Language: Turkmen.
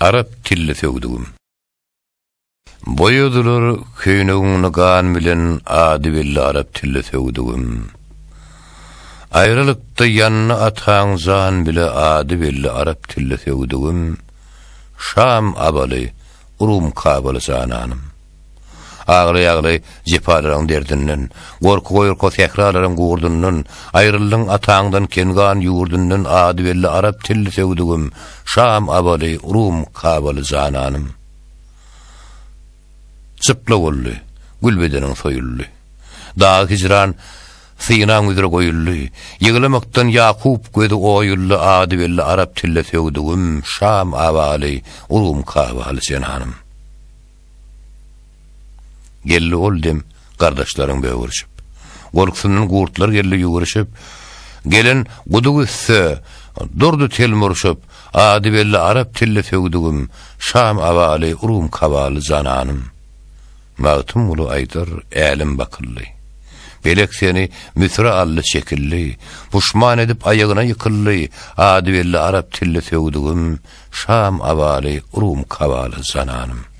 Arap tilli söwdügüm. Boýadylar köýnegini gan bilen ady belli arap tilli söwdügüm. Ayrılykda ýanyna ataň zan bile ady belli arap tilli söwdügüm. Şam abaly Rum kabaly zananym. Agly jepalaryň derdinden, gorku tekrarlaryň gurdundan, ayrıldyň ataňdan kengan ýurdundan ady belli arap tilli söwdügüm. Şam abaly Rum kabaly zananym. Çıpla bolly, gülbedeniň soýully. Dağı hicran synaň üzere goýully. Ýygylamakdan Ýakup gözi oýully ady belli arap tilli söwdügüm. Şam abaly Rum kabaly zananym. Gelli oldum kardeşlerim beýürüşip. Gorkusynyň gurtlar gelli ýuguruşyp, gelen gudug üsse durdu telmurşyp, ady belli arap tilli söwdügüm. Şam abaly Rum kabaly zananym. Mağtym ulu aýdyr älim bakylly. Belek seni müsra ally şekilli, puşman edip aýagyna ýykylly, ady belli arap tilli söwdügüm. Şam abaly Rum kabaly zananym.